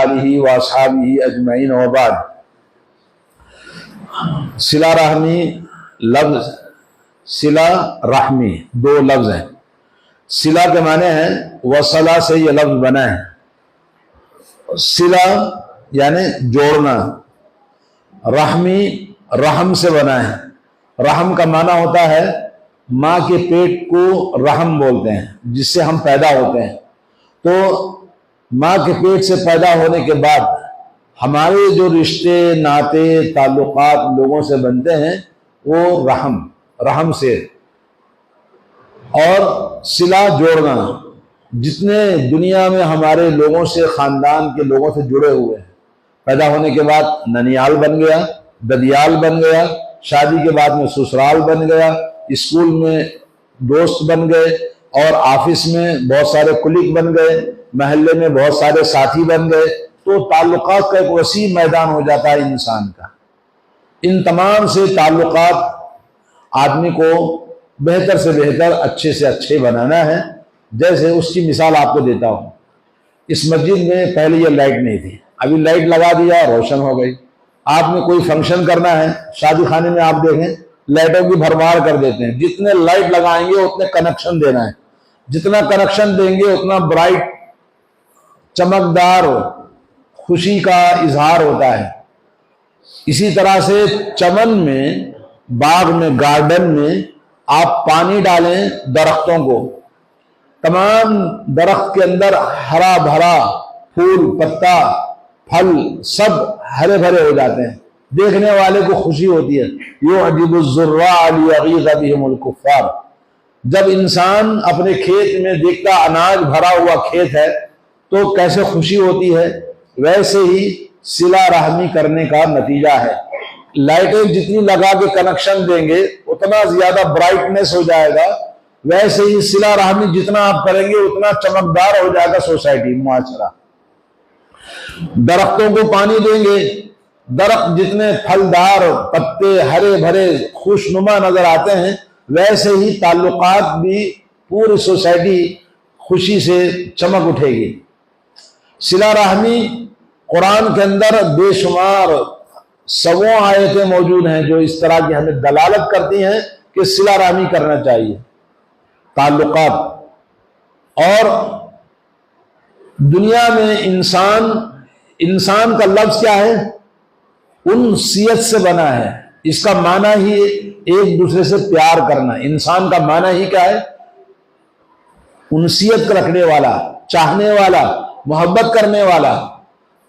آلہ و اصحابہ اجمعین وبعد۔ صلہ رحمی لفظ، صلہ رحمی دو لفظ ہیں۔ صلہ کے معنی ہیں وصلہ سے یہ لفظ بنا ہے۔ صلہ یعنی جوڑنا، رحمی رحم سے بنا ہے۔ رحم کا معنی ہوتا ہے ماں کے پیٹ کو رحم بولتے ہیں، جس سے ہم پیدا ہوتے ہیں۔ تو ماں کے پیٹ سے پیدا ہونے کے بعد ہمارے جو رشتے ناطے تعلقات لوگوں سے بنتے ہیں وہ رحم سے، اور صلہ جوڑنا، جتنے دنیا میں ہمارے لوگوں سے خاندان کے لوگوں سے جڑے ہوئے ہیں، پیدا ہونے کے بعد ننیال بن گیا، ددیال بن گیا، شادی کے بعد میں سسرال بن گیا، اسکول میں دوست بن گئے، اور آفس میں بہت سارے کلیگ بن گئے، محلے میں بہت سارے ساتھی بن گئے، تو تعلقات کا ایک وسیع میدان ہو جاتا ہے انسان کا۔ ان تمام سے تعلقات آدمی کو بہتر سے بہتر، اچھے سے اچھے بنانا ہے۔ جیسے اس کی مثال آپ کو دیتا ہوں، اس مسجد میں پہلے یہ لائٹ نہیں تھی، ابھی لائٹ لگا دیا، روشن ہو گئی۔ آپ نے کوئی فنکشن کرنا ہے، شادی خانے میں آپ دیکھیں لائٹوں کی بھرمار کر دیتے ہیں، جتنے لائٹ لگائیں گے اتنے کنیکشن دینا ہے، جتنا کنیکشن دیں گے اتنا برائٹ چمکدار خوشی کا اظہار ہوتا ہے۔ اسی طرح سے چمن میں، باغ میں، گارڈن میں آپ پانی ڈالیں درختوں کو، تمام درخت کے اندر ہرا بھرا پھول پتا پھل سب ہرے بھرے ہو جاتے ہیں، دیکھنے والے کو خوشی ہوتی ہے۔ یعجب الزراع لیغیظ بہم الکفار۔ جب انسان اپنے کھیت میں دیکھتا اناج بھرا ہوا کھیت ہے تو کیسے خوشی ہوتی ہے، ویسے ہی صلہ رحمی کرنے کا نتیجہ ہے۔ لائٹیں جتنی لگا کے کنیکشن دیں گے اتنا زیادہ برائٹنس ہو جائے گا، ویسے ہی صلہ رحمی جتنا آپ کریں گے اتنا چمکدار ہو جائے گا سوسائٹی، معاشرہ۔ درختوں کو پانی دیں گے، درخت جتنے پھلدار، پتے ہرے بھرے خوشنما نظر آتے ہیں، ویسے ہی تعلقات بھی پوری سوسائٹی خوشی سے چمک اٹھے گی۔ صلہ رحمی قرآن کے اندر بے شمار سووں آیتیں موجود ہیں جو اس طرح کی ہمیں دلالت کرتی ہیں کہ صلہ رحمی کرنا چاہیے۔ تعلقات، اور دنیا میں انسان کا لفظ کیا ہے؟ انسیت سے بنا ہے۔ اس کا معنی ہی ایک دوسرے سے پیار کرنا۔ انسان کا معنی ہی کیا ہے؟ انسیت رکھنے والا، چاہنے والا، محبت کرنے والا۔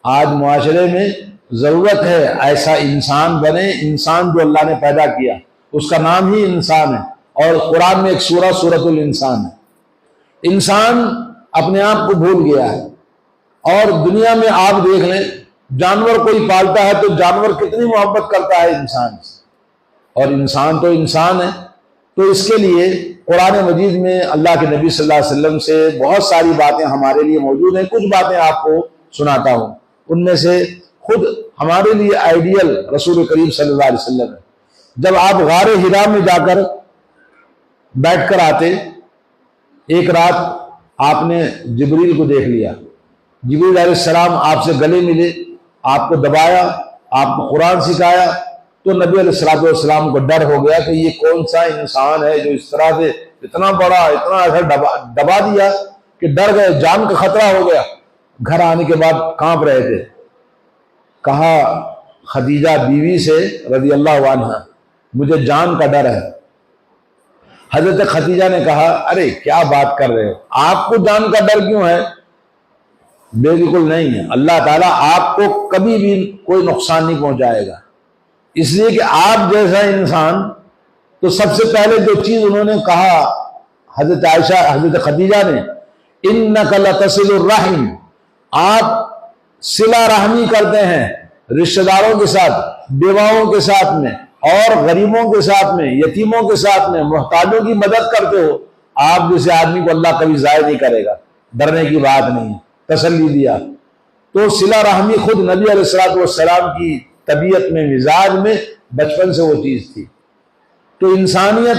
آج معاشرے میں ضرورت ہے ایسا انسان بنے، انسان جو اللہ نے پیدا کیا، اس کا نام ہی انسان ہے، اور قرآن میں ایک سورہ سورۃ الانسان ہے۔ انسان اپنے آپ کو بھول گیا ہے، اور دنیا میں آپ دیکھ لیں جانور کوئی پالتا ہے تو جانور کتنی محبت کرتا ہے انسان سے، اور انسان تو انسان ہے۔ تو اس کے لیے قرآن مجید میں اللہ کے نبی صلی اللہ علیہ وسلم سے بہت ساری باتیں ہمارے لیے موجود ہیں۔ کچھ باتیں آپ کو سناتا ہوں، ان میں سے خود ہمارے لیے آئیڈیل رسول کریم صلی اللہ علیہ وسلم ہے۔ جب آپ غار حرا میں جا کر بیٹھ کر آتے، ایک رات آپ نے جبریل کو دیکھ لیا، جبریل علیہ السلام آپ سے گلے ملے، آپ کو دبایا، آپ کو قرآن سکھایا، تو نبی علیہ السلام کو ڈر ہو گیا کہ یہ کون سا انسان ہے جو اس طرح سے اتنا بڑا، اتنا ایسا دبا دیا کہ ڈر گئے، جان کا خطرہ ہو گیا۔ گھر آنے کے بعد کانپ رہے تھے۔ کہا خدیجہ بیوی سے رضی اللہ عنہ، مجھے جان کا ڈر ہے۔ حضرت خدیجہ نے کہا ارے کیا بات کر رہے ہو، آپ کو جان کا ڈر کیوں ہے؟ بالکل نہیں ہے، اللہ تعالیٰ آپ کو کبھی بھی کوئی نقصان نہیں پہنچائے گا، اس لیے کہ آپ جیسا انسان۔ تو سب سے پہلے جو چیز انہوں نے کہا حضرت عائشہ، حضرت خدیجہ نے، اِنَّكَ لَتَصِلُ الرَّحِمِ، آپ صلہ رحمی کرتے ہیں رشتہ داروں کے ساتھ، بیواؤں کے ساتھ میں، اور غریبوں کے ساتھ میں، یتیموں کے ساتھ میں، محتاجوں کی مدد کرتے ہو۔ آپ جیسے آدمی کو اللہ کبھی ضائع نہیں کرے گا، ڈرنے کی بات نہیں ہے، تسلی دیا۔ تو صلہ رحمی خود نبی علیہ السلام کی طبیعت میں، مزاج میں بچپن سے وہ چیز تھی۔ تو انسانیت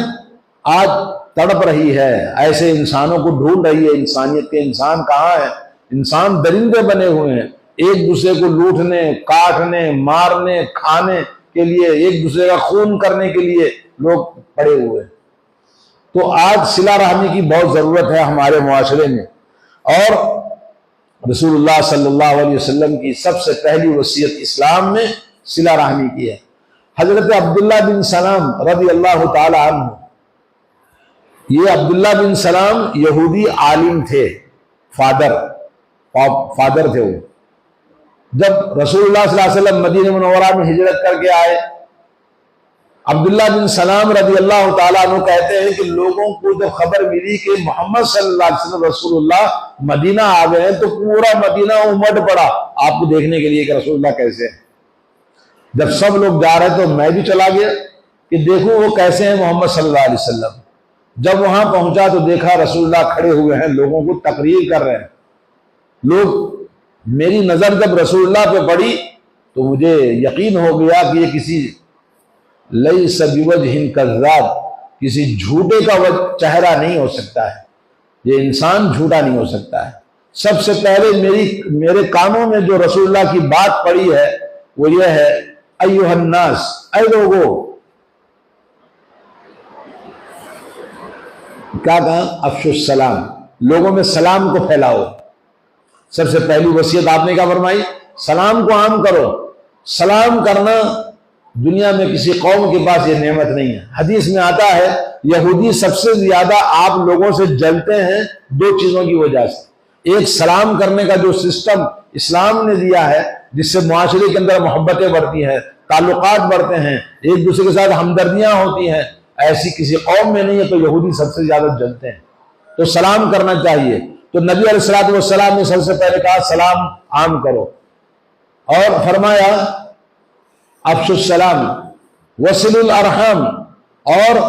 آج تڑپ رہی ہے، ایسے انسانوں کو ڈھونڈ رہی ہے۔ انسانیت کے انسان کہاں ہے؟ انسان درندے بنے ہوئے ہیں، ایک دوسرے کو لوٹنے، کاٹنے، مارنے، کھانے کے لیے، ایک دوسرے کا خون کرنے کے لیے لوگ پڑے ہوئے ہیں۔ تو آج صلہ رحمی کی بہت ضرورت ہے ہمارے معاشرے میں، اور رسول اللہ صلی اللہ علیہ وسلم کی سب سے پہلی وصیت اسلام میں صلہ رحمی کی ہے۔ حضرت عبداللہ بن سلام رضی اللہ تعالی عنہ، یہ عبداللہ بن سلام یہودی عالم تھے، فادر تھے وہ۔ جب رسول اللہ صلی اللہ علیہ وسلم مدینہ منورہ میں ہجرت کر کے آئے، عبداللہ بن سلام رضی اللہ تعالیٰ عنہ کہتے ہیں کہ لوگوں کو جب خبر ملی کہ محمد صلی اللہ علیہ وسلم رسول اللہ مدینہ آ گئے ہیں تو پورا مدینہ امٹ پڑا آپ کو دیکھنے کے لیے کہ رسول اللہ کیسے ہیں۔ جب سب لوگ جا رہے تو میں بھی چلا گیا کہ دیکھوں وہ کیسے ہیں محمد صلی اللہ علیہ وسلم۔ جب وہاں پہنچا تو دیکھا رسول اللہ کھڑے ہوئے ہیں، لوگوں کو تقریر کر رہے ہیں۔ لوگ، میری نظر جب رسول اللہ پہ پڑی تو مجھے یقین ہو گیا کہ یہ کسی لیس بوجہ کذاب، کسی جھوٹے کا چہرہ نہیں ہو سکتا ہے، یہ انسان جھوٹا نہیں ہو سکتا ہے۔ سب سے پہلے میرے کانوں میں جو رسول اللہ کی بات پڑی ہے وہ یہ ہے، ایھا الناس، اے لوگو، کیا کہا؟ افشوا السلام، لوگوں میں سلام کو پھیلاؤ۔ سب سے پہلی وصیت آپ نے کیا فرمائی؟ سلام کو عام کرو۔ سلام کرنا دنیا میں کسی قوم کے پاس یہ نعمت نہیں ہے۔ حدیث میں آتا ہے یہودی سب سے زیادہ آپ لوگوں سے جلتے ہیں دو چیزوں کی وجہ سے۔ ایک، سلام کرنے کا جو سسٹم اسلام نے دیا ہے جس سے معاشرے کے اندر محبتیں بڑھتی ہیں، تعلقات بڑھتے ہیں، ایک دوسرے کے ساتھ ہمدردیاں ہوتی ہیں، ایسی کسی قوم میں نہیں ہے، تو یہودی سب سے زیادہ جلتے ہیں۔ تو سلام کرنا چاہیے۔ تو نبی علیہ الصلوۃ والسلام نے سب سے پہلے کہا سلام عام کرو، اور فرمایا افشوا السلام وصلوا الارحام، اور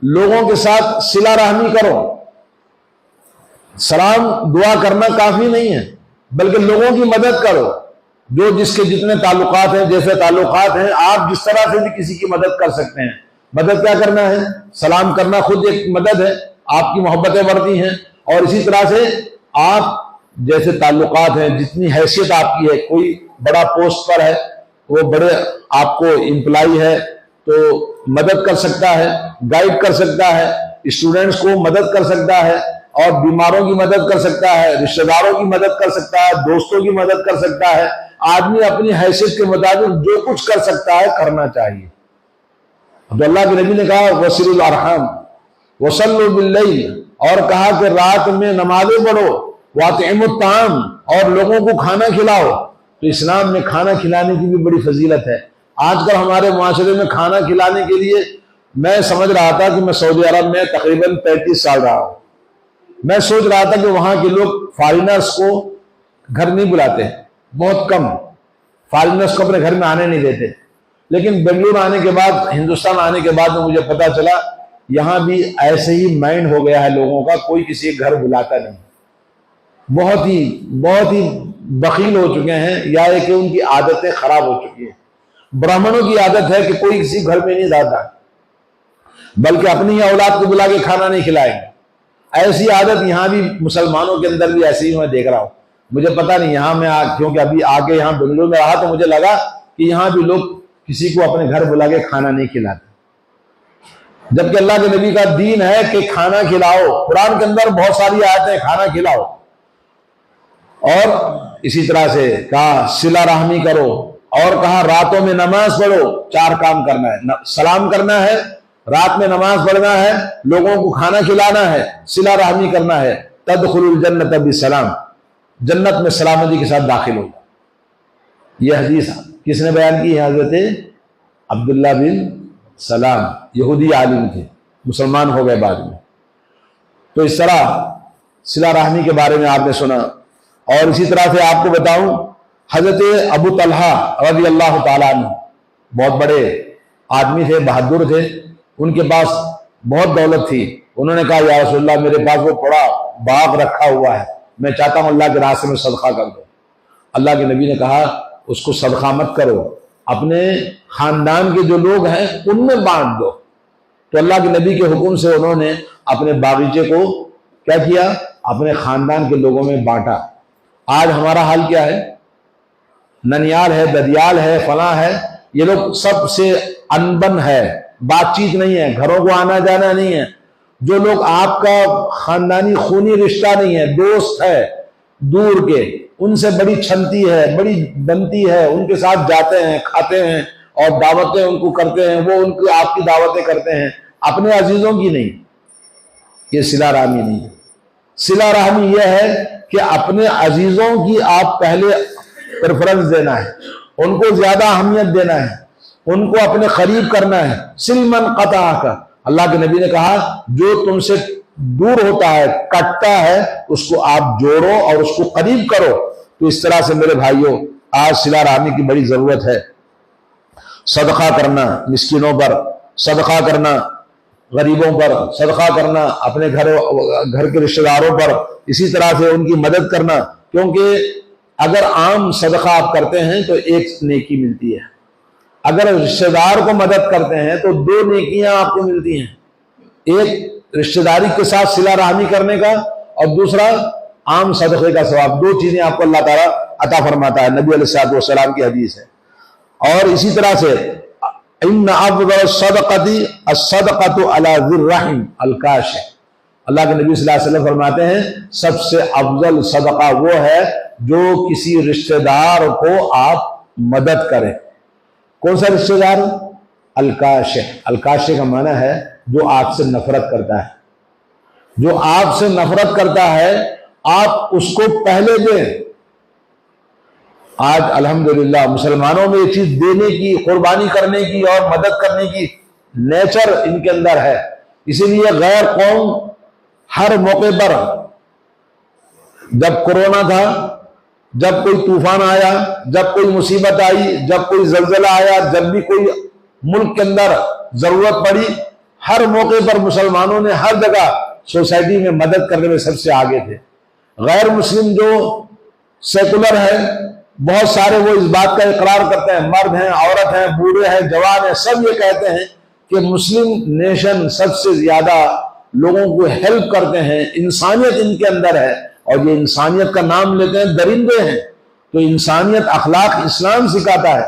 لوگوں کے ساتھ صلہ رحمی کرو۔ سلام دعا کرنا کافی نہیں ہے، بلکہ لوگوں کی مدد کرو، جو جس کے جتنے تعلقات ہیں، جیسے تعلقات ہیں، آپ جس طرح سے بھی کسی کی مدد کر سکتے ہیں۔ مدد کیا کرنا ہے؟ سلام کرنا خود ایک مدد ہے، آپ کی محبتیں بڑھتی ہیں۔ اور اسی طرح سے آپ جیسے تعلقات ہیں، جتنی حیثیت آپ کی ہے، کوئی بڑا پوسٹ پر ہے، وہ بڑے آپ کو امپلائی ہے تو مدد کر سکتا ہے، گائیڈ کر سکتا ہے، اسٹوڈنٹس کو مدد کر سکتا ہے، اور بیماروں کی مدد کر سکتا ہے، رشتہ داروں کی مدد کر سکتا ہے، دوستوں کی مدد کر سکتا ہے۔ آدمی اپنی حیثیت کے مطابق جو کچھ کر سکتا ہے کرنا چاہیے۔ تو اللہ کے نبی نے کہا وصلوا الارحام وصلوا باللیل، اور کہا کہ رات میں نمازیں پڑھو، واطعموا الطعام، اور لوگوں کو کھانا کھلاؤ۔ تو اسلام میں کھانا کھلانے کی بھی بڑی فضیلت ہے۔ آج کل ہمارے معاشرے میں کھانا کھلانے کے لیے، میں سمجھ رہا تھا کہ میں سعودی عرب میں تقریباً 35 سال رہا ہوں، میں سوچ رہا تھا کہ وہاں کے لوگ فارینرز کو گھر نہیں بلاتے، بہت کم فارینرز کو اپنے گھر میں آنے نہیں دیتے۔ لیکن بنگلور آنے کے بعد، ہندوستان آنے کے بعد مجھے پتا چلا یہاں بھی ایسے ہی مائنڈ ہو گیا ہے لوگوں کا، کوئی کسی کے گھر بلاتا نہیں، بہت ہی بخیل ہو چکے ہیں، یا ہے کہ ان کی عادتیں خراب ہو چکی ہیں۔ برہمنوں کی عادت ہے کہ کوئی کسی گھر میں نہیں جاتا، بلکہ اپنی ہی اولاد کو بلا کے کھانا نہیں کھلائیں گے۔ ایسی عادت یہاں بھی مسلمانوں کے اندر بھی ایسی ہی میں دیکھ رہا ہوں۔ مجھے پتا نہیں یہاں میں کیونکہ ابھی آ کے یہاں بنگلور میں رہا تو مجھے لگا کہ یہاں بھی لوگ کسی کو اپنے گھر بلا کے کھانا نہیں کھلاتے، جبکہ اللہ کے نبی کا دین ہے کہ کھانا کھلاؤ۔ قرآن کے اندر بہت ساری آیتیں کھانا کھلاؤ، اور اسی طرح سے کہا صلہ رحمی کرو، اور کہا راتوں میں نماز پڑھو۔ 4 کام کرنا ہے، سلام کرنا ہے، رات میں نماز پڑھنا ہے، لوگوں کو کھانا کھلانا ہے، صلہ رحمی کرنا ہے۔ تدخل الجنت بسلام، جنت میں سلامتی کے ساتھ داخل ہو۔ یہ حدیث کس نے بیان کی ہے؟ حضرت عبداللہ بن سلام، یہودی عالم تھے، مسلمان ہو گئے بعد میں۔ تو اس طرح صلہ رحمی کے بارے میں آپ نے سنا۔ اور اسی طرح سے آپ کو بتاؤں، حضرت ابو طلحہ رضی اللہ تعالیٰ عنہ بہت بڑے آدمی تھے، بہادر تھے، ان کے پاس بہت دولت تھی۔ انہوں نے کہا یا رسول اللہ میرے پاس وہ بڑا باغ رکھا ہوا ہے، میں چاہتا ہوں اللہ کے راستے میں صدقہ کر دو۔ اللہ کے نبی نے کہا اس کو صدقہ مت کرو، اپنے خاندان کے جو لوگ ہیں ان میں بانٹ دو۔ تو اللہ کے نبی کے حکم سے انہوں نے اپنے باغیچے کو کیا کیا؟ اپنے خاندان کے لوگوں میں بانٹا۔ آج ہمارا حال کیا ہے؟ ننیال ہے، ددیال ہے، فلاں ہے، یہ لوگ سب سے انبن ہے، بات چیت نہیں ہے، گھروں کو آنا جانا نہیں ہے. جو لوگ آپ کا خاندانی خونی رشتہ نہیں ہے، دوست ہے دور کے، ان سے بڑی چھنتی ہے، بڑی بنتی ہے، ان کے ساتھ جاتے ہیں، کھاتے ہیں اور دعوتیں ان کو کرتے ہیں، وہ ان کی آپ کی دعوتیں کرتے ہیں، اپنے عزیزوں کی نہیں. یہ صلہ رحمی نہیں ہے. صلہ رحمی یہ ہے کہ اپنے عزیزوں کی آپ پہلے پریفرنس دینا ہے، ان کو زیادہ اہمیت دینا ہے، ان کو اپنے قریب کرنا ہے. سل من قطعک، اللہ کے نبی نے کہا جو تم سے دور ہوتا ہے، کٹتا ہے، اس کو آپ جوڑو اور اس کو قریب کرو. تو اس طرح سے میرے بھائیوں آج صلہ رحمی کی بڑی ضرورت ہے. صدقہ کرنا مسکینوں پر، صدقہ کرنا غریبوں پر، صدقہ کرنا اپنے گھر کے رشتہ داروں پر، اسی طرح سے ان کی مدد کرنا. کیونکہ اگر عام صدقہ آپ کرتے ہیں تو ایک نیکی ملتی ہے، اگر رشتہ دار کو مدد کرتے ہیں تو 2 نیکیاں آپ کو ملتی ہیں. ایک رشتہ داری کے ساتھ صلہ رحمی کرنے کا، اور دوسرا عام صدقے کا ثواب. 2 چیزیں آپ کو اللہ تعالیٰ عطا فرماتا ہے، نبی علیہ السلام کی حدیث ہے. اور اسی طرح سے ان افضل الصدقۃ الصدقۃ علی ذی الرحم الکاشف، اللہ کے نبی صلی اللہ علیہ وسلم فرماتے ہیں سب سے افضل صدقہ وہ ہے جو کسی رشتہ دار کو آپ مدد کریں. کون سا رشتہ دار؟ الکاشف. الکاشف کا معنی ہے جو آپ سے نفرت کرتا ہے. جو آپ سے نفرت کرتا ہے آپ اس کو پہلے دیں. آج الحمدللہ مسلمانوں میں یہ چیز دینے کی، قربانی کرنے کی اور مدد کرنے کی نیچر ان کے اندر ہے. اسی لیے غیر قوم ہر موقع پر، جب کورونا تھا، جب کوئی طوفان آیا، جب کوئی مصیبت آئی، جب کوئی زلزلہ آیا، جب بھی کوئی ملک کے اندر ضرورت پڑی، ہر موقع پر مسلمانوں نے ہر جگہ سوسائٹی میں مدد کرنے میں سب سے آگے تھے. غیر مسلم جو سیکولر ہے بہت سارے وہ اس بات کا اقرار کرتے ہیں، مرد ہیں، عورت ہیں، بوڑھے ہیں، جوان ہیں، سب یہ کہتے ہیں کہ مسلم نیشن سب سے زیادہ لوگوں کو ہیلپ کرتے ہیں، انسانیت ان کے اندر ہے. اور یہ انسانیت کا نام لیتے ہیں، درندے ہیں. تو انسانیت اخلاق اسلام سکھاتا ہے.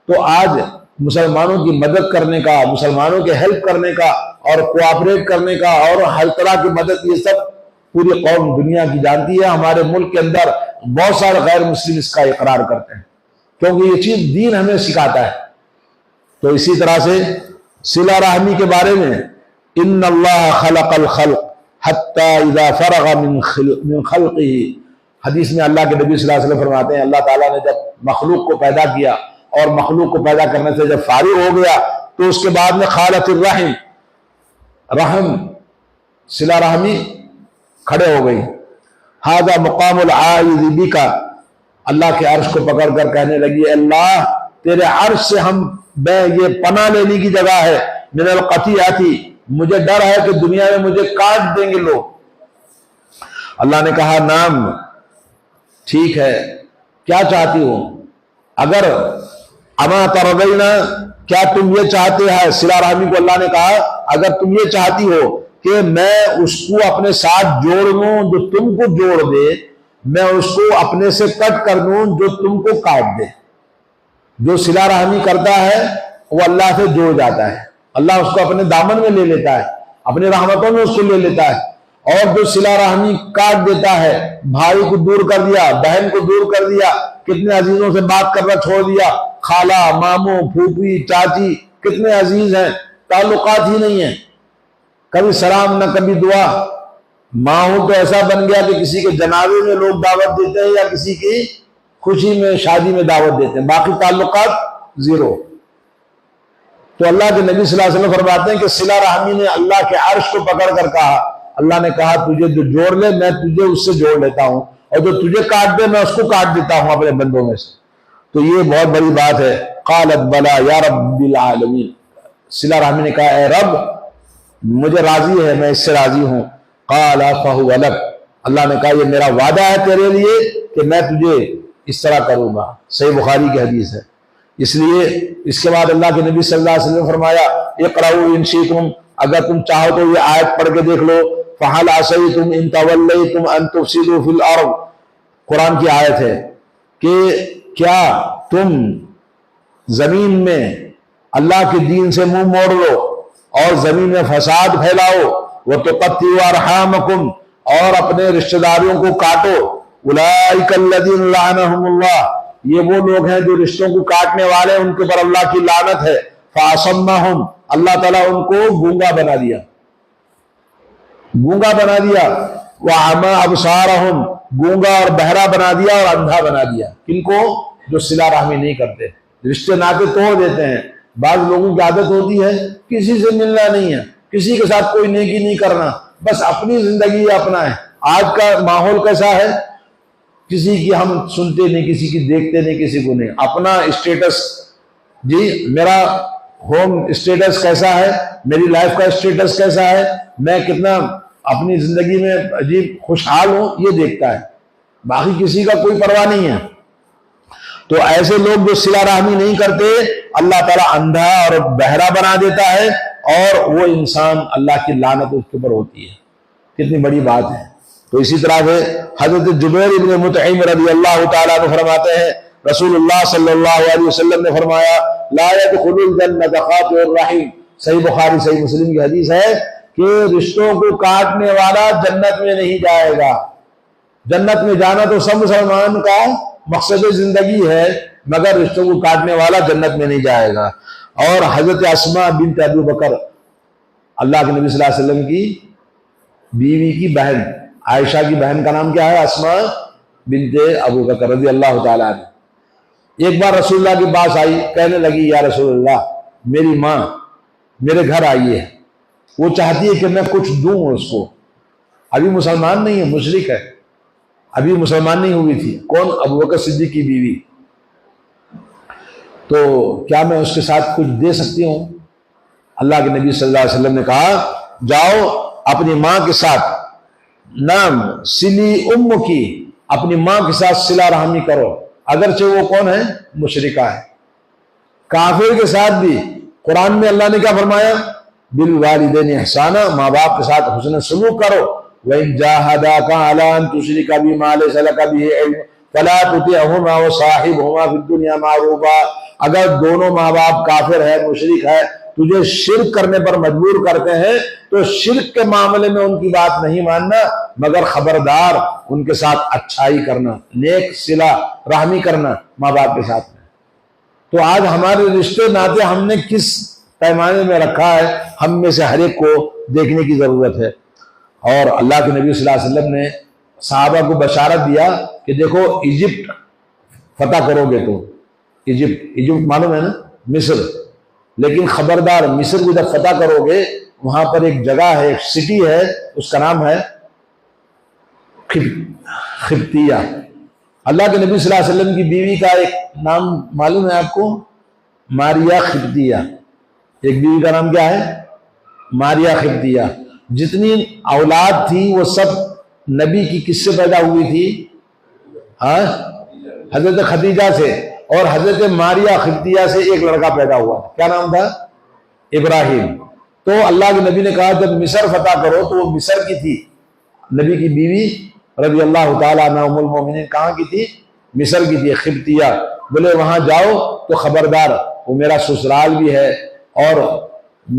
تو آج مسلمانوں کی مدد کرنے کا، مسلمانوں کے ہیلپ کرنے کا اور کوآپریٹ کرنے کا اور ہر طرح کی مدد، یہ سب پوری قوم دنیا کی جانتی ہے. ہمارے ملک کے اندر بہت سارے غیر مسلم اس کا اقرار کرتے ہیں کیونکہ یہ چیز دین ہمیں سکھاتا ہے. تو اسی طرح سے صلہ رحمی کے بارے میں ان اللہ خلق الخلق حتی اذا فرغ من خلقہ، حدیث میں اللہ کے نبی صلی اللہ علیہ وسلم فرماتے ہیں اللہ تعالیٰ نے جب مخلوق کو پیدا کیا اور مخلوق کو پیدا کرنے سے جب فارغ ہو گیا تو اس کے بعد میں خالت الرحم، رحم صلہ رحمی کھڑے ہو گئی. ھذا مقام العائذ بک، اللہ کے عرش کو پکڑ کر کہنے لگی اللہ تیرے عرش سے میں یہ پناہ لینے کی جگہ ہے. من القطیعۃ، مجھے ڈر ہے کہ دنیا میں مجھے کاٹ دیں گے لوگ. اللہ نے کہا نام ٹھیک ہے، کیا چاہتی ہو؟ اگر اما ترضینا، کیا تم یہ چاہتے ہیں؟ صلہ رحمی کو اللہ نے کہا اگر تم یہ چاہتی ہو کہ میں اس کو اپنے ساتھ جوڑ دوں جو تم کو جوڑ دے، میں اس کو اپنے سے کٹ کر دوں جو تم کو کاٹ دے. جو صلہ رحمی کرتا ہے وہ اللہ سے جوڑ جاتا ہے، اللہ اس کو اپنے دامن میں لے لیتا ہے، اپنی رحمتوں میں اس کو لے لیتا ہے. اور جو صلہ رحمی کاٹ دیتا ہے، بھائی کو دور کر دیا، بہن کو دور کر دیا، کتنے عزیزوں سے بات کرنا چھوڑ دیا، خالہ، ماموں، پھوپھی، چاچی، کتنے عزیز ہیں، تعلقات ہی نہیں ہیں، کبھی سلام نہ کبھی دعا. ماحول تو ایسا بن گیا کہ کسی کے جنازے میں لوگ دعوت دیتے ہیں یا کسی کی خوشی میں، شادی میں دعوت دیتے ہیں، باقی تعلقات زیرو. تو اللہ کے نبی صلی اللہ علیہ وسلم فرماتے ہیں کہ صلہ رحمی نے اللہ کے عرش کو پکڑ کر کہا، اللہ نے کہا تجھے جو جوڑ لے میں تجھے اس سے جوڑ لیتا ہوں، اور جو تجھے کاٹ دے میں اس کو کاٹ دیتا ہوں اپنے بندوں میں سے. تو یہ بہت بڑی بات ہے. قالت بلا یا رب العالمین، صلہ رحمی نے کہا اے رب مجھے راضی ہے، میں اس سے راضی ہوں. قال فهو لک، اللہ نے کہا یہ میرا وعدہ ہے تیرے لیے کہ میں تجھے اس طرح کروں گا. صحیح بخاری کی حدیث ہے. اس لیے اس کے بعد اللہ کے نبی صلی اللہ علیہ وسلم نے فرمایا اقرؤوا ان شئتم، اگر تم چاہو تو یہ آیت پڑھ کے دیکھ لو. فہل عصیتم ان تولیتم ان تفسدوا فی الارض، قرآن کی آیت ہے کہ کیا تم زمین میں اللہ کے دین سے منہ موڑ لو اور زمین میں فساد پھیلاؤ، وَتُقَطِّعُوا أَرْحَامَكُمْ، اور اپنے رشتہ داروں کو کاٹو، أُولَٰئِكَ الَّذِينَ لَعَنَهُمُ اللَّهُ، یہ وہ لوگ ہیں جو رشتوں کو کاٹنے والے، ان کے اوپر اللہ کی لعنت ہے، فَأَصَمَّهُمْ، اللہ تعالیٰ ان کو گونگا بنا دیا، گونگا بنا دیا، وَأَعْمَىٰ أَبْصَارَهُمْ، گونگا اور بہرا بنا دیا اور اندھا بنا دیا، کن کو؟ جو صلہ رحمی نہیں کرتے، رشتے ناطے توڑ دیتے ہیں۔ بعض لوگوں کی عادت ہوتی ہے کسی سے ملنا نہیں ہے، کسی کے ساتھ کوئی نیکی نہیں کرنا، بس اپنی زندگی اپنا ہے۔ آج کا ماحول کیسا ہے؟ کسی کی ہم سنتے نہیں، کسی کی دیکھتے نہیں، کسی کو نہیں، اپنا اسٹیٹس، جی میرا ہوم اسٹیٹس کیسا ہے، میری لائف کا اسٹیٹس کیسا ہے، میں کتنا اپنی زندگی میں عجیب خوشحال ہوں، یہ دیکھتا ہے، باقی کسی کا کوئی پرواہ نہیں ہے۔ تو ایسے لوگ جو صلہ رحمی نہیں کرتے، اللہ تعالیٰ اندھا اور بہرا بنا دیتا ہے، اور وہ انسان اللہ کی لعنت اس کے اوپر ہوتی ہے۔ کتنی بڑی بات ہے۔ تو اسی طرح سے حضرت جبیر ابن مطعم رضی اللہ تعالیٰ عنہ فرماتے ہیں، رسول اللہ صلی اللہ علیہ وسلم نے فرمایا، لا يدخل الجنۃ قاطع الرحم، صحیح بخاری صحیح مسلم کی حدیث ہے کہ رشتوں کو کاٹنے والا جنت میں نہیں جائے گا۔ جنت میں جانا تو سب مسلمان کا مقصد زندگی ہے، مگر رشتوں کو کاٹنے والا جنت میں نہیں جائے گا۔ اور حضرت اسماء بنت ابی بکر، اللہ کے نبی صلی اللہ علیہ وسلم کی بیوی کی بہن، عائشہ کی بہن کا نام کیا ہے؟ اسماء بنت ابو بکر رضی اللہ تعالیٰ عنہ۔ ایک بار رسول اللہ کے پاس آئی، کہنے لگی یا رسول اللہ، میری ماں میرے گھر آئی ہے، وہ چاہتی ہے کہ میں کچھ دوں اس کو، ابھی مسلمان نہیں ہے، مشرک ہے، ابھی مسلمان نہیں ہوئی تھی۔ کون؟ ابو بکر صدیق کی بیوی۔ تو کیا میں اس کے ساتھ کچھ دے سکتی ہوں؟ اللہ کے نبی صلی اللہ علیہ وسلم نے کہا، جاؤ اپنی ماں کے ساتھ، نام سلی ام کی، اپنی ماں کے ساتھ صلہ رحمی کرو، اگرچہ وہ کون ہے؟ مشرکہ ہے۔ کافر کے ساتھ بھی قرآن میں اللہ نے کیا فرمایا؟ بالوالدین احسانا، ماں باپ کے ساتھ حسن سلوک کرو۔ وَإِن جَاهَدَاكَ عَلَىٰ أَن تُشْرِكَ بِمَا لَيْسَ لَكَ بِهِ عِلْمٌ فَلَا تُطِعْهُمَا وَصَاحِبْهُمَا فِي الدُّنْيَا مَعْرُوفًا، اگر دونوں ماں باپ کافر ہے، مشرک ہے، تجھے شرک کرنے پر مجبور کرتے ہیں تو شرک کے معاملے میں ان کی بات نہیں ماننا، مگر خبردار ان کے ساتھ اچھائی کرنا، نیک صلہ رحمی کرنا ماں باپ کے ساتھ میں۔ تو آج ہمارے رشتے ناطے ہم نے کس پیمانے میں رکھا ہے، ہم میں سے ہر ایک کو دیکھنے کی ضرورت ہے۔ اور اللہ کے نبی صلی اللہ علیہ وسلم نے صحابہ کو بشارت دیا کہ دیکھو ایجپٹ فتح کرو گے تو، ایجپٹ معلوم ہے نا، مصر، لیکن خبردار مصر کو جب فتح کرو گے، وہاں پر ایک جگہ ہے، ایک سٹی ہے، اس کا نام ہے قبطیہ۔ اللہ کے نبی صلی اللہ علیہ وسلم کی بیوی کا ایک نام معلوم ہے آپ کو؟ ماریہ قبطیہ۔ ایک بیوی کا نام کیا ہے؟ ماریہ قبطیہ۔ جتنی اولاد تھی وہ سب نبی کی کس سے پیدا ہوئی تھی؟ حضرت خدیجہ سے، اور حضرت ماریہ قبطیہ سے ایک لڑکا پیدا ہوا، کیا نام تھا؟ ابراہیم۔ تو اللہ کے نبی نے کہا جب مصر فتح کرو، تو وہ مصر کی تھی، نبی کی بیوی رضی اللہ تعالیٰ عنہ ام المومنین کہاں کی تھی؟ مصر کی تھی، قبطیہ۔ بولے وہاں جاؤ تو خبردار وہ میرا سسرال بھی ہے۔ اور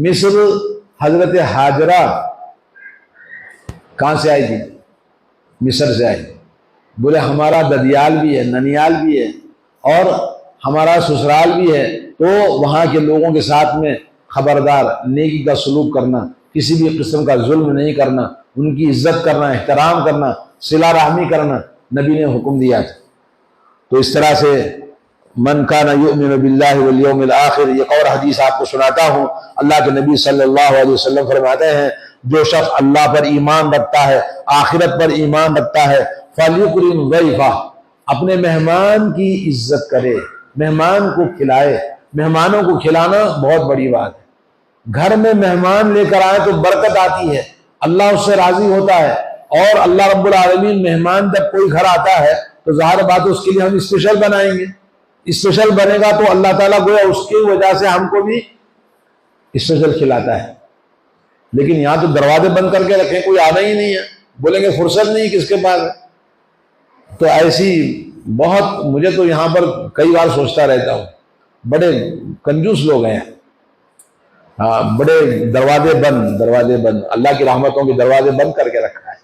مصر حضرت ہاجرہ کہاں سے آئی تھی؟ مصر سے آئی۔ بولے ہمارا ددیال بھی ہے، ننیال بھی ہے، اور ہمارا سسرال بھی ہے، تو وہاں کے لوگوں کے ساتھ میں خبردار نیکی کا سلوک کرنا، کسی بھی قسم کا ظلم نہیں کرنا، ان کی عزت کرنا، احترام کرنا، صلہ رحمی کرنا نبی نے حکم دیا تھا۔ تو اس طرح سے من کان یؤمن باللہ والیوم الآخر، ایک اور حدیث آپ کو سناتا ہوں، اللہ کے نبی صلی اللہ علیہ وسلم فرماتے ہیں جو شخص اللہ پر ایمان رکھتا ہے، آخرت پر ایمان رکھتا ہے، فَلْيُكْرِمْ ضَيْفَهُ، اپنے مہمان کی عزت کرے، مہمان کو کھلائے۔ مہمانوں کو کھلانا بہت بڑی بات ہے۔ گھر میں مہمان لے کر آئے تو برکت آتی ہے، اللہ اس سے راضی ہوتا ہے، اور اللہ رب العالمین مہمان جب کوئی گھر آتا ہے تو ظاہر بات اس کے لیے ہم اسپیشل بنائیں گے، اسپیشل بنے گا تو اللہ تعالیٰ گویا اس کی وجہ سے ہم کو بھی اسپیشل کھلاتا ہے۔ لیکن یہاں تو دروازے بند کر کے رکھیں، کوئی آنا ہی نہیں ہے، بولیں گے فرصت نہیں کس کے پاس ہے۔ تو ایسی بہت مجھے تو یہاں پر کئی بار سوچتا رہتا ہوں، بڑے کنجوس لوگ ہیں، ہاں بڑے دروازے بند، اللہ کی رحمتوں کے دروازے بند کر کے رکھا ہے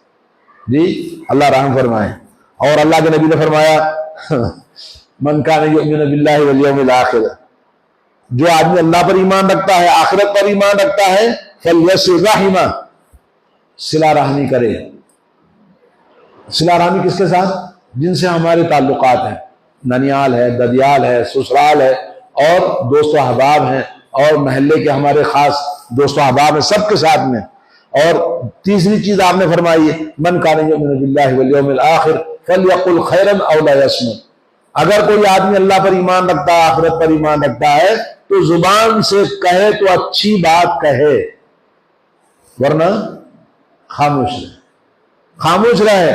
جی، اللہ رحم فرمائے۔ اور اللہ کے نبی نے فرمایا من کان یؤمن باللہ والیوم الآخر، جو آدمی اللہ پر ایمان رکھتا ہے، آخرت پر ایمان رکھتا ہے، فلیصل رحمہ، صلہ رحمی کرے۔ صلہ رحمی کس کے ساتھ؟ جن سے ہمارے تعلقات ہیں، ننیال ہے، ددیال ہے، سسرال ہے، اور دوست و احباب ہیں، اور محلے کے ہمارے خاص دوست و احباب ہیں، سب کے ساتھ میں۔ اور تیسری چیز آپ نے فرمائی ہے من کان یؤمن باللہ والیوم الآخر فلیقل خیرا او لا یصمت، اگر کوئی آدمی اللہ پر ایمان رکھتا ہے، آخرت پر ایمان رکھتا ہے، تو زبان سے کہے تو اچھی بات کہے، ورنہ خاموش رہے،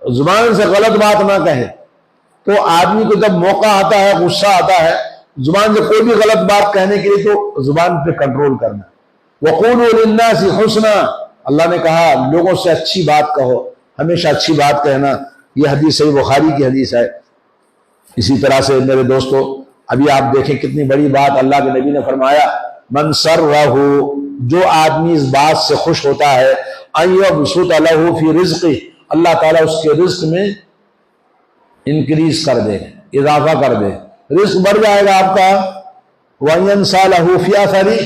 زبان سے غلط بات نہ کہے۔ تو آدمی کو جب موقع آتا ہے، غصہ آتا ہے، زبان سے کوئی بھی غلط بات کہنے کے لیے، تو زبان پہ کنٹرول کرنا۔ وَقُولُوا لِلنَّاسِ حُسْنًا، اللہ نے کہا لوگوں سے اچھی بات کہو، ہمیشہ اچھی بات کہنا۔ یہ حدیث صحیح بخاری کی حدیث ہے۔ اسی طرح سے میرے دوستو، ابھی آپ دیکھیں کتنی بڑی بات اللہ کے نبی نے فرمایا، من سرہ، جو آدمی اس بات سے خوش ہوتا ہے، ان یبسط لہ فی رزقہ، اللہ تعالیٰ اس کے رزق میں انکریز کر دے، اضافہ کر دے، رزق بڑھ جائے گا آپ کا۔ وَيَنْسَى لَهُ فِي أَثَرِهِ،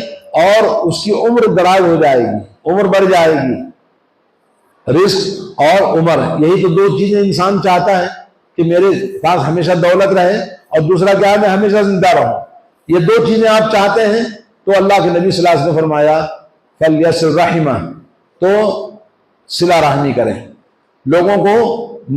اور اس کی عمر دراز ہو جائے گی، عمر بڑھ جائے گی۔ رزق اور عمر، یہی تو دو چیزیں انسان چاہتا ہے کہ میرے پاس ہمیشہ دولت رہے، اور دوسرا کیا ہے میں ہمیشہ زندہ رہوں۔ یہ دو چیزیں آپ چاہتے ہیں تو اللہ کے نبی صلی اللہ علیہ وسلم نے فرمایا فَلْيَصِلْ رَحِمَهُ، تو صلہ رحمی کریں، لوگوں کو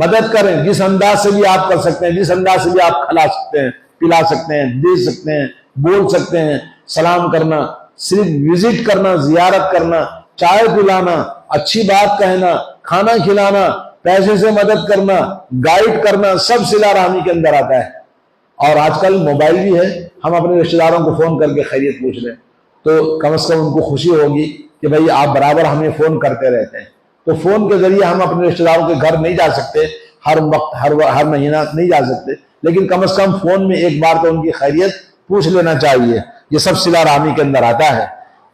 مدد کریں، جس انداز سے بھی آپ کر سکتے ہیں، جس انداز سے بھی آپ کھلا سکتے ہیں، پلا سکتے ہیں، دے سکتے ہیں، بول سکتے ہیں، سلام کرنا، صرف وزٹ کرنا، زیارت کرنا، چائے پلانا، اچھی بات کہنا، کھانا کھلانا، پیسے سے مدد کرنا، گائیڈ کرنا، سب صلہ رحمی کے اندر آتا ہے۔ اور آج کل موبائل بھی ہے، ہم اپنے رشتہ داروں کو فون کر کے خیریت پوچھ لیں تو کم از کم ان کو خوشی ہوگی کہ بھئی آپ برابر ہمیں فون کرتے رہتے ہیں۔ تو فون کے ذریعے ہم اپنے رشتہ داروں کے گھر نہیں جا سکتے، ہر وقت ہر مہینہ نہیں جا سکتے، لیکن کم از کم فون میں ایک بار تو ان کی خیریت پوچھ لینا چاہیے۔ یہ سب صلہ رحمی کے اندر آتا ہے۔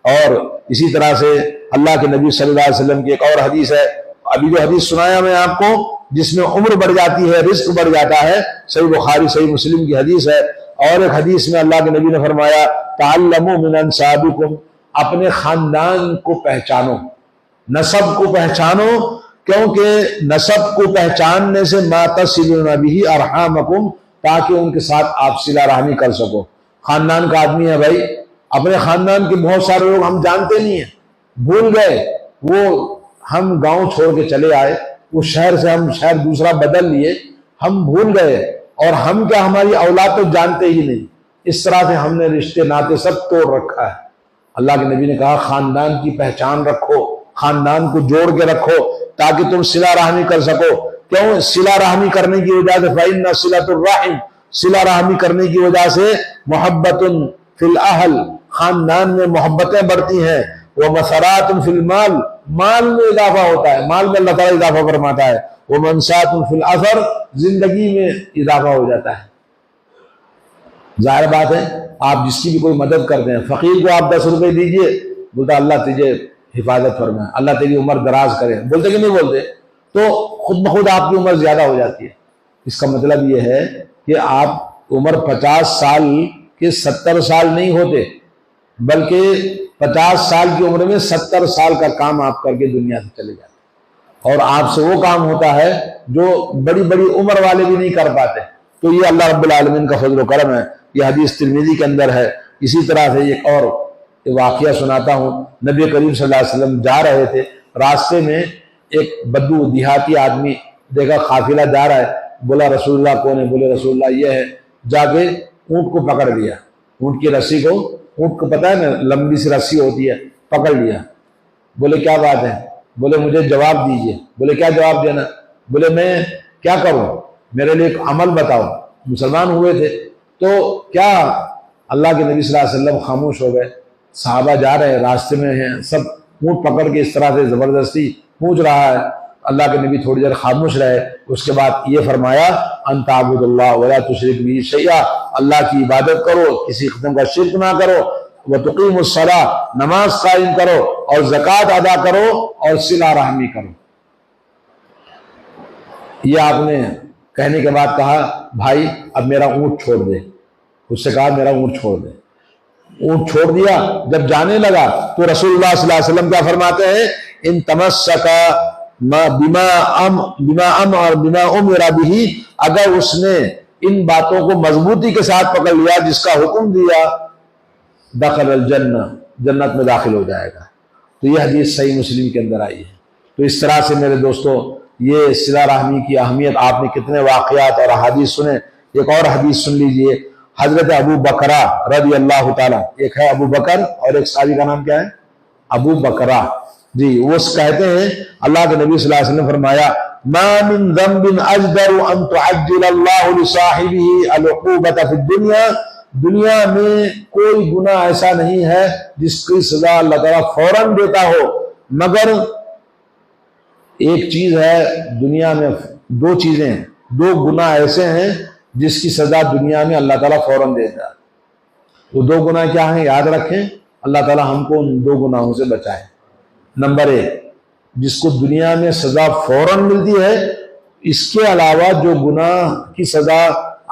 اور اسی طرح سے اللہ کے نبی صلی اللہ علیہ وسلم کی ایک اور حدیث ہے، ابھی جو حدیث سنایا میں آپ کو، جس میں عمر بڑھ جاتی ہے، رزق بڑھ جاتا ہے، صحیح بخاری صحیح مسلم کی حدیث ہے۔ اور ایک حدیث میں اللہ کے نبی نے فرمایا تعلموا من انسابکم، اپنے خاندان کو پہچانو، نسب کو پہچانو، کیونکہ نسب کو پہچاننے سے ما تصلون بہ ارحامکم، تاکہ ان کے ساتھ آپ صلہ رحمی کر سکو۔ خاندان کا آدمی ہے بھائی، اپنے خاندان کے بہت سارے لوگ ہم جانتے نہیں ہیں، بھول گئے، وہ ہم گاؤں چھوڑ کے چلے آئے، اس شہر سے ہم شہر دوسرا بدل لیے، ہم بھول گئے، اور ہم کیا ہماری اولاد تو جانتے ہی نہیں۔ اس طرح سے ہم نے رشتے ناطے سب توڑ رکھا ہے۔ اللہ کے نبی نے کہا خاندان کی پہچان رکھو، خاندان کو جوڑ کے رکھو، تاکہ تم صلہ رحمی کر سکو۔ کیوں؟ صلہ رحمی کرنے کی وجہ سے فَإِنَّ صِلَةُ الرَّحِمِ، صلہ رحمی کرنے کی وجہ سے محبت فی الاہل، خاندان میں محبتیں بڑھتی ہیں، وَمَثَرَاتٌ فی المال، مال میں اضافہ ہوتا ہے، مال میں اللہ تعالیٰ اضافہ فرماتا ہے، وَمَنْسَاتٌ فی الاثر، زندگی میں اضافہ ہو جاتا ہے۔ ظاہر بات ہے آپ جس کی بھی کوئی مدد کرتے ہیں، فقیر کو آپ 10 روپے دیجئے، بولتا اللہ تجھے حفاظت فرمائے، اللہ تیری عمر دراز کرے، بولتے کہ نہیں بولتے؟ تو خود بخود آپ کی عمر زیادہ ہو جاتی ہے۔ اس کا مطلب یہ ہے کہ آپ عمر 50 سال کے 70 سال نہیں ہوتے، بلکہ 50 سال کی عمر میں 70 سال کا کام آپ کر کے دنیا سے چلے جاتے ہیں، اور آپ سے وہ کام ہوتا ہے جو بڑی بڑی عمر والے بھی نہیں کر پاتے۔ تو یہ اللہ رب العالمین کا فضل و کرم ہے۔ یہ حدیث ترمذی کے اندر ہے۔ اسی طرح سے ایک اور واقعہ سناتا ہوں۔ نبی کریم صلی اللہ علیہ وسلم جا رہے تھے، راستے میں ایک بدو دیہاتی آدمی دیکھا قافلہ جا رہا ہے، بولا رسول اللہ کون ہے؟ بولے رسول اللہ یہ ہے۔ جا کے اونٹ کو پکڑ لیا، اونٹ کی رسی کو، اونٹ کو پتہ ہے نا لمبی سی رسی ہوتی ہے، پکڑ لیا۔ بولے کیا بات ہے؟ بولے مجھے جواب دیجئے۔ بولے کیا جواب دینا؟ بولے میں کیا کروں، میرے لیے ایک عمل بتاؤ۔ مسلمان ہوئے تھے تو کیا؟ اللہ کے نبی صلی اللہ علیہ وسلم خاموش ہو گئے۔ صحابہ جا رہے ہیں، راستے میں ہیں، سب اونٹ پکڑ کے اس طرح سے زبردستی پوچھ رہا ہے۔ اللہ کے نبی تھوڑی دیر خاموش رہے، اس کے بعد یہ فرمایا ان تعبد اللہ ولا تشرک بہ شیئا، اللہ کی عبادت کرو، کسی قسم کا شرک نہ کرو، وتقیم الصلاۃ، نماز قائم کرو، اور زکوٰۃ ادا کرو، اور صلہ رحمی کرو۔ یہ آپ نے کہنے کے بعد کہا بھائی اب میرا اونٹ چھوڑ دے، اس سے کہا میرا اونٹ چھوڑ دے، اونٹ چھوڑ دیا۔ جب جانے لگا تو رسول اللہ صلی اللہ علیہ وسلم کیا فرماتے ہیں، ان تمسک بما امر بہ، اگر اس نے ان باتوں کو مضبوطی کے ساتھ پکڑ لیا جس کا حکم دیا، دخل الجنہ، جنت میں داخل ہو جائے گا۔ تو یہ حدیث صحیح مسلم کے اندر آئی ہے۔ تو اس طرح سے میرے دوستو یہ صلہ رحمی کی اہمیت، آپ نے کتنے واقعات اور احادیث سنے۔ ایک اور حدیث سن لیجئے، حضرت ابو بکرہ رضی اللہ تعالیٰ، ایک ہے ابو بکر اور ایک صحابی کا نام کیا ہے، ابو بکرہ جی، وہ کہتے ہیں اللہ کے نبی صلی اللہ علیہ وسلم نے فرمایا ما من ذنب اجدر ان تعجل اللہ لصاحبہ العقوبۃ فی الدنیا، دنیا میں کوئی گناہ ایسا نہیں ہے جس کی سزا اللہ تعالیٰ فوراً دیتا ہو، مگر ایک چیز ہے دنیا میں، دو چیزیں، دو گناہ ایسے ہیں جس کی سزا دنیا میں اللہ تعالیٰ فوراً دیتا ہے۔ وہ دو گناہ کیا ہیں، یاد رکھیں، اللہ تعالیٰ ہم کو ان دو گناہوں سے بچائے۔ نمبر ایک، جس کو دنیا میں سزا فوراً ملتی ہے، اس کے علاوہ جو گناہ کی سزا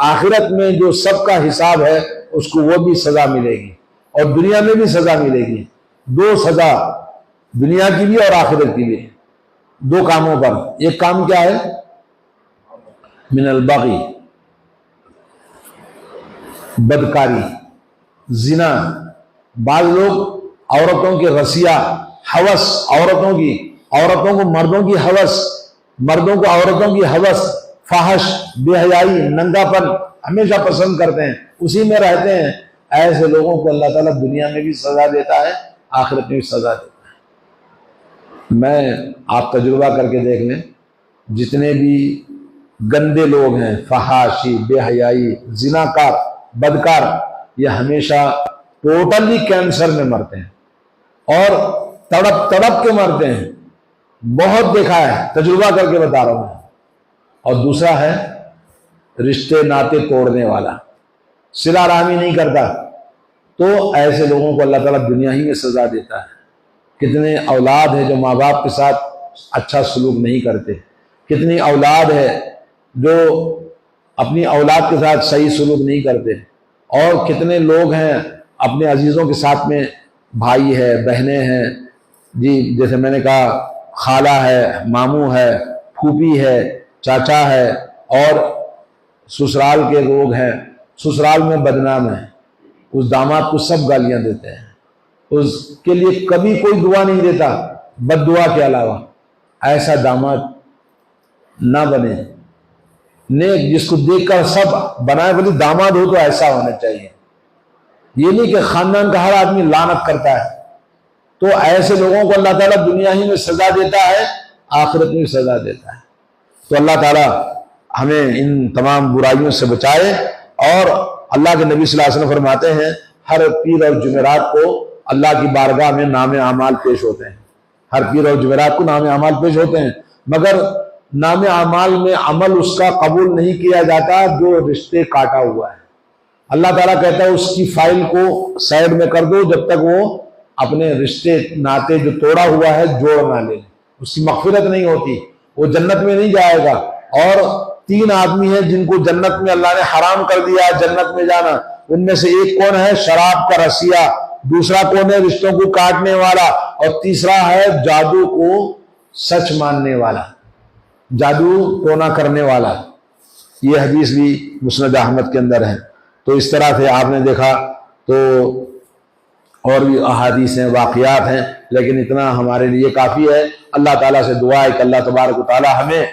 آخرت میں جو سب کا حساب ہے اس کو وہ بھی سزا ملے گی، اور دنیا میں بھی سزا ملے گی۔ دو سزا، دنیا کی بھی اور آخرت کی بھی، دو کاموں پر۔ ایک کام کیا ہے، من البغی، بدکاری، زنا۔ بعض لوگ عورتوں کے رسیا، ہوس، عورتوں کو مردوں کی ہوس، مردوں کو عورتوں کی ہوس، فحش، بے حیائی، ننگا پن ہمیشہ پسند کرتے ہیں، اسی میں رہتے ہیں۔ ایسے لوگوں کو اللہ تعالیٰ دنیا میں بھی سزا دیتا ہے، آخرت میں بھی سزا دیتا ہے۔ میں آپ تجربہ کر کے دیکھ لیں، جتنے بھی گندے لوگ ہیں، فحاشی، بے حیائی، زناکار، بدکار، یہ ہمیشہ ٹوٹلی کینسر میں مرتے ہیں اور تڑپ تڑپ کے مرتے ہیں۔ بہت دیکھا ہے، تجربہ کر کے بتا رہا ہوں میں۔ اور دوسرا ہے رشتے ناطے توڑنے والا، صلہ رحمی نہیں کرتا، تو ایسے لوگوں کو اللہ تعالیٰ دنیا ہی میں سزا دیتا ہے۔ کتنے اولاد ہیں جو ماں باپ کے ساتھ اچھا سلوک نہیں کرتے، کتنی اولاد ہے جو اپنی اولاد کے ساتھ صحیح سلوک نہیں کرتے، اور کتنے لوگ ہیں اپنے عزیزوں کے ساتھ میں، بھائی ہے، بہنیں ہیں، جی جیسے میں نے کہا خالہ ہے، ماموں ہے، پھوپھی ہے، چاچا ہے، اور سسرال کے لوگ ہیں، سسرال میں بدنام ہیں، اس داماد کو سب گالیاں دیتے ہیں، اس کے لیے کبھی کوئی دعا نہیں دیتا بد دعا کے علاوہ۔ ایسا داماد نہ بنے، نیک جس کو دیکھ کر سب بنائے، بولے داماد ہو تو ایسا ہونا چاہیے، یہ نہیں کہ خاندان کا ہر آدمی لعنت کرتا ہے۔ تو ایسے لوگوں کو اللہ تعالیٰ دنیا ہی میں سزا دیتا ہے، آخرت میں بھی سزا دیتا ہے۔ تو اللہ تعالیٰ ہمیں ان تمام برائیوں سے بچائے۔ اور اللہ کے نبی صلی اللہ علیہ وسلم فرماتے ہیں ہر پیر اور جمعرات کو اللہ کی بارگاہ میں نام اعمال پیش ہوتے ہیں، ہر پیر اور جمعرات کو نام اعمال پیش ہوتے ہیں، مگر نام اعمال میں عمل اس کا قبول نہیں کیا جاتا جو رشتے کاٹا ہوا ہے۔ اللہ تعالیٰ کہتا ہے اس کی فائل کو سائڈ میں کر دو جب تک وہ اپنے رشتے ناطے جو توڑا ہوا ہے جوڑ نہ لے، اس کی مغفرت نہیں ہوتی، وہ جنت میں نہیں جائے گا۔ اور 3 آدمی ہیں جن کو جنت میں اللہ نے حرام کر دیا جنت میں جانا، ان میں سے ایک کون ہے، شراب کا رسیا، دوسرا کون ہے، رشتوں کو کاٹنے والا، اور تیسرا ہے جادو کو سچ ماننے والا، جادو ٹونا کرنے والا۔ یہ حدیث بھی مسند احمد کے اندر ہے۔ تو اس طرح سے آپ نے دیکھا تو اور بھی احادیث ہیں، واقعات ہیں، لیکن اتنا ہمارے لیے کافی ہے۔ اللہ تعالیٰ سے دعا ہے کہ اللہ تبارک و تعالیٰ ہمیں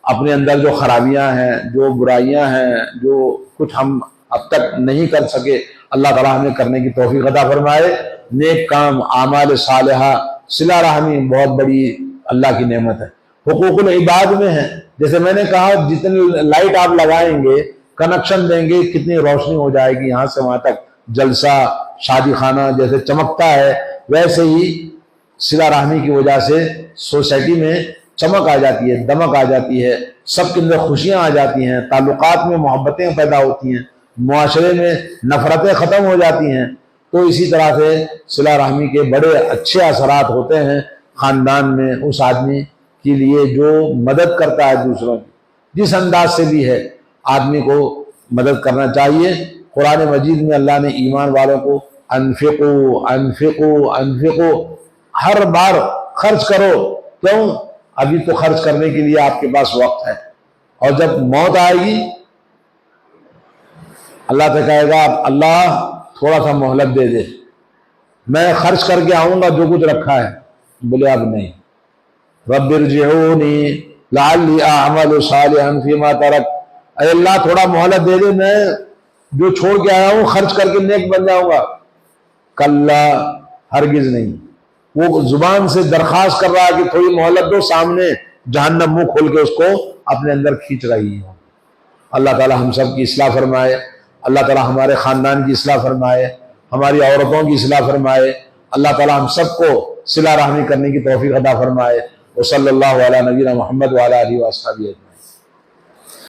اپنے اندر جو خرابیاں ہیں، جو برائیاں ہیں، جو کچھ ہم اب تک نہیں کر سکے، اللہ تعالیٰ ہمیں کرنے کی توفیق عطا فرمائے۔ نیک کام، اعمال صالحہ، صلہ رحمی بہت بڑی اللہ کی نعمت ہے، حقوق العباد میں ہے۔ جیسے میں نے کہا جتنی لائٹ آپ لگائیں گے، کنیکشن دیں گے، کتنی روشنی ہو جائے گی یہاں سے وہاں تک، جلسہ شادی خانہ جیسے چمکتا ہے، ویسے ہی صلہ رحمی کی وجہ سے سوسائٹی میں چمک آ جاتی ہے، دمک آ جاتی ہے، سب کے اندر خوشیاں آ جاتی ہیں، تعلقات میں محبتیں پیدا ہوتی ہیں، معاشرے میں نفرتیں ختم ہو جاتی ہیں۔ تو اسی طرح سے صلہ رحمی کے بڑے اچھے اثرات ہوتے ہیں خاندان میں اس آدمی کے لیے جو مدد کرتا ہے دوسروں کی، جس انداز سے بھی ہے آدمی کو مدد کرنا چاہیے۔ قرآن مجید میں اللہ نے ایمان والوں کو انفقو انفقو انفقو ہر بار خرچ کرو، کیوں؟ ابھی تو خرچ کرنے کے لیے آپ کے پاس وقت ہے، اور جب موت آئے گی اللہ تو کہے گا اللہ تھوڑا سا مہلت دے دے، میں خرچ کر کے آؤں گا جو کچھ رکھا ہے۔ بولے اب نہیں، رب ارجعونی لعلی اعمل صالحا فیما ترک، اے اللہ تھوڑا مہلت دے دے، میں جو چھوڑ کے آیا ہوں خرچ کر کے نیک بن جاؤں گا۔ کلا، ہرگز نہیں۔ وہ زبان سے درخواست کر رہا ہے کہ تھوڑی مہلت دو، سامنے جہنم منہ کھول کے اس کو اپنے اندر کھینچ رہی ہے۔ اللہ تعالی ہم سب کی اصلاح فرمائے، اللہ تعالی ہمارے خاندان کی اصلاح فرمائے، ہماری عورتوں کی اصلاح فرمائے، اللہ تعالی ہم سب کو صلہ رحمی کرنے کی توفیق عطا فرمائے۔ وصلی اللہ علی نبینا محمد وعلی آلہ وصحبہ۔